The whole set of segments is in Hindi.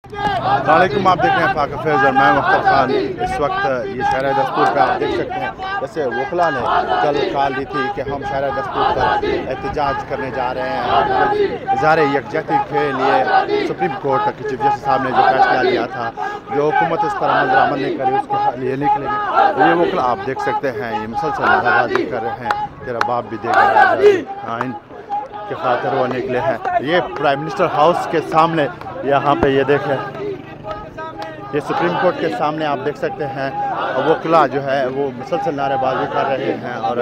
वालेकुम, आप देख रहे हैं पाक फैज़ और मैं मुख्तार खान। इस वक्त ये शहर दस्तूर पे आप देख सकते हैं, जैसे वकला ने कल कॉल दी थी कि हम शहर दस्तूर पर एहतजाज करने जा रहे हैं और इज़हार यकजहती के लिए सुप्रीम कोर्ट के चीफ जस्टिस साहब ने जो फैसला लिया था, जो हुकूमत उस पर अमल नहीं करी, उसके लिए निकलेंगे। तो ये वकला आप देख सकते हैं, ये मुसलसल नाराबाजी कर रहे हैं। तेरा बाप भी देख रहा है, आइन के खातिर वो निकले हैं। ये प्राइम मिनिस्टर हाउस के सामने, यहाँ पे ये देखें, ये सुप्रीम कोर्ट के सामने आप देख सकते हैं वकला जो है वो मुसलसल नारेबाजी कर रहे हैं और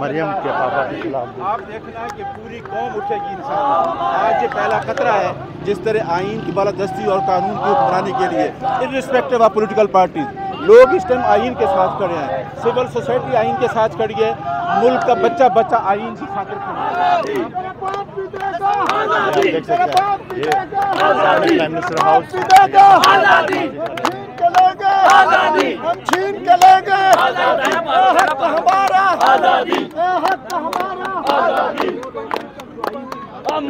मरियम के पापा के खिलाफ। आप देखना है कि पूरी कौम उठेगी इंसान। आज ये पहला खतरा है जिस तरह आइन की बालादस्ती और कानून की हुक्मरानी के लिए इर्रिस्पेक्टिव ऑफ पॉलिटिकल पार्टीज लोग इस टाइम आइन के साथ खड़े हैं, सिविल सोसाइटी आइन के साथ खड़ी है, मुल्क का बच्चा बच्चा आइन की खातिर खड़ा है। देख सकते हैं ये प्राइम मिनिस्टर हाउस, हम छीन के लेंगे हक हमारा,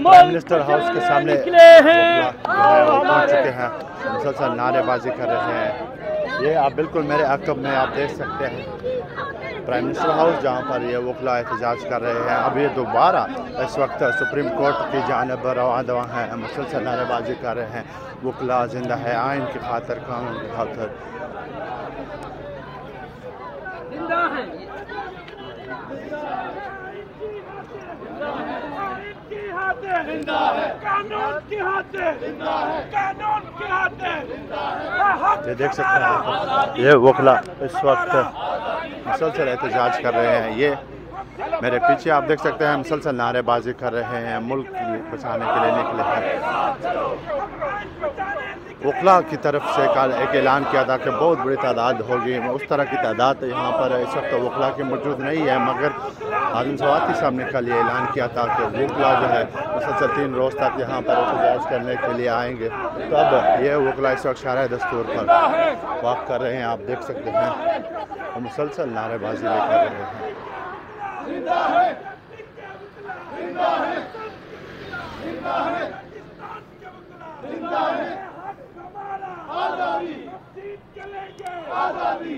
प्राइम मिनिस्टर हाउस के सामने पहुंच चुके हैं, मुसलसल नारेबाजी कर रहे हैं। ये आप बिल्कुल मेरे अक़ब में आप देख सकते हैं प्राइम मिनिस्टर हाउस, जहाँ पर ये वकला एहतजाज कर रहे हैं। अब ये दोबारा इस वक्त सुप्रीम कोर्ट की जानिब रवां दवा हैं, मुसलसल नारेबाजी कर रहे हैं। वकला जिंदा है आइन की खातिर, कानून की खातिर। ये देख सकते हैं आप, ये वकला इस वक्त मुसलसल एहतजाज कर रहे हैं। ये मेरे पीछे आप देख सकते हैं मुसलसल नारेबाजी कर रहे हैं, मुल्क बचाने के लिए निकले हैं। वकला की तरफ से कल एक ऐलान किया था कि बहुत बड़ी तादाद होगी, उस तरह की तादाद यहाँ पर इस वक्त वकला की मौजूद नहीं है, मगर आज़म सवाती साहब ने कल ये ऐलान किया था कि वकला जो है मुसलसल 3 रोज़ तक यहाँ पर एहतजाज करने के लिए आएंगे। तो अब ये वकला इस वक्त शहर दस्तूर पर वाक़ कर रहे हैं, आप देख सकते हैं मुसलसल नारेबाजी भी कर रहे हैं।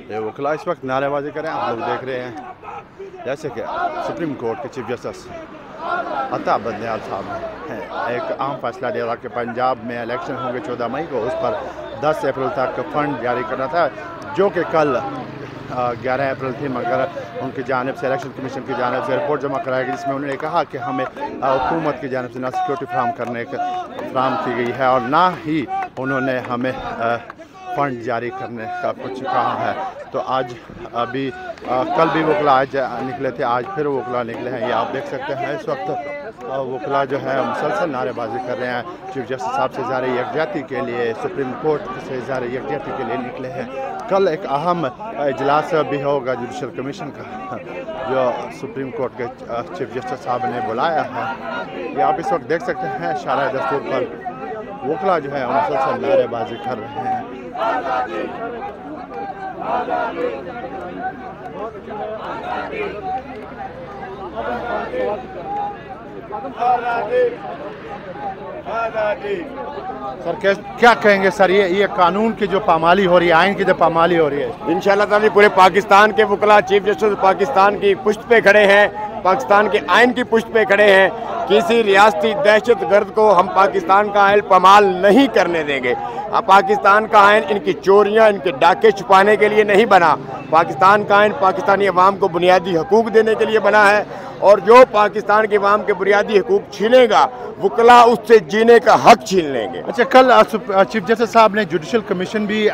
ये वकला इस वक्त नारेबाजी करें, आप लोग देख रहे हैं, जैसे कि सुप्रीम कोर्ट के चीफ जस्टिस अता बंदयाल साहब ने एक अहम फैसला लिया था कि पंजाब में इलेक्शन होंगे 14 मई को, उस पर 10 अप्रैल तक फंड जारी करना था, जो कि कल 11 अप्रैल थी, मगर उनकी जानिब से इलेक्शन कमीशन की जानिब से रिपोर्ट जमा कराई गई, जिसमें उन्होंने कहा कि हमें हुकूमत की जानिब से ना सिक्योरिटी फ्राहम की गई है और ना ही उन्होंने हमें फ़ंड जारी करने का कुछ कहा है। तो आज अभी कल भी वकला आज निकले थे, आज फिर वकला निकले हैं। ये आप देख सकते हैं इस वक्त वकला जो है मुसलसल नारेबाजी कर रहे हैं। चीफ जस्टिस साहब से इज़हार यकजहती के लिए, सुप्रीम कोर्ट से इज़हार यकजहती के लिए निकले हैं। कल एक अहम इजलास भी होगा जुडिशल कमीशन का, जो सुप्रीम कोर्ट के चीफ जस्टिस साहब ने बुलाया है। ये आप इस वक्त देख सकते हैं शहर दस्तूर पर वकला जो है मुसलसल नारेबाजी कर रहे हैं। सर क्या कहेंगे सर, ये कानून की जो पामाली हो रही है, आइन की जो पामाली हो रही है? इंशाल्लाह ताला पूरे पाकिस्तान के वकला चीफ जस्टिस पाकिस्तान की पुश्त पे खड़े हैं, पाकिस्तान के आइन की पुश्त पे खड़े हैं। किसी रियासती दहशत गर्द को हम पाकिस्तान का आइन पामाल नहीं करने देंगे। पाकिस्तान का आइन इनकी चोरियां, इनके डाके छुपाने के लिए नहीं बना। पाकिस्तान का आइन पाकिस्तानी अवाम को बुनियादी हकूक़ देने के लिए बना है, और जो पाकिस्तान के अवाम के बुनियादी हकूक़ छीनेगा, वकला उससे जीने का हक छीन लेंगे। अच्छा, कल चीफ जस्टिस साहब ने जुडिशल कमीशन भी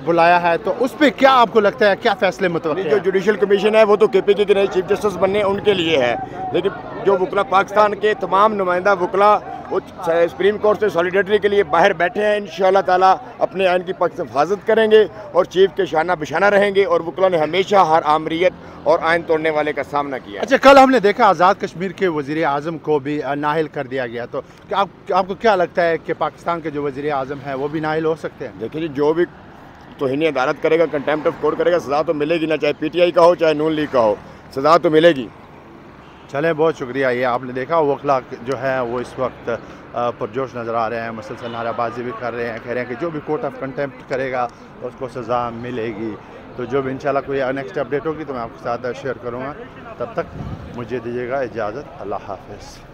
बुलाया है, तो उस पर क्या आपको लगता है, क्या फैसले मुतवक्किल है? जो जुडिशल कमीशन है वो तो KPK के नए चीफ जस्टिस बनने उनके लिए है, लेकिन जो वकला पाकिस्तान के तमाम नुमाइंदा वकला वो सुप्रीम कोर्ट से सॉलिडेरिटी के लिए बाहर बैठे हैं। इंशाअल्लाह ताला अपने आइन की पक्ष हिफाजत करेंगे और चीफ के शाना बिशाना रहेंगे, और वकला ने हमेशा हर आमरीत और आइन तोड़ने वाले का सामना किया। अच्छा, कल हमने देखा आज़ाद कश्मीर के वज़ीर आज़म को भी नाहिल कर दिया गया, तो आपको क्या लगता है कि पाकिस्तान के जो वज़ीर आज़म हैं वो भी नाहिल हो सकते हैं? देखिए, जो भी तौहीन अदालत करेगा, कंटेम्प्ट ऑफ कोर्ट करेगा, सज़ा तो मिलेगी ना, चाहे PTI का हो चाहे नून लीग का हो, सज़ा तो मिलेगी। चलें, बहुत शुक्रिया। ये आपने देखा वकला जो है वो इस वक्त पुरजोश नज़र आ रहे हैं, मुसलसल नाराबाजी भी कर रहे हैं, कह रहे हैं कि जो भी कोर्ट ऑफ कंटेम्प्ट करेगा उसको सज़ा मिलेगी। तो जो भी इंशाल्लाह कोई नेक्स्ट अपडेट होगी तो मैं आपके साथ शेयर करूँगा। तब तक मुझे दीजिएगा इजाज़त। अल्लाह हाफ़िज़।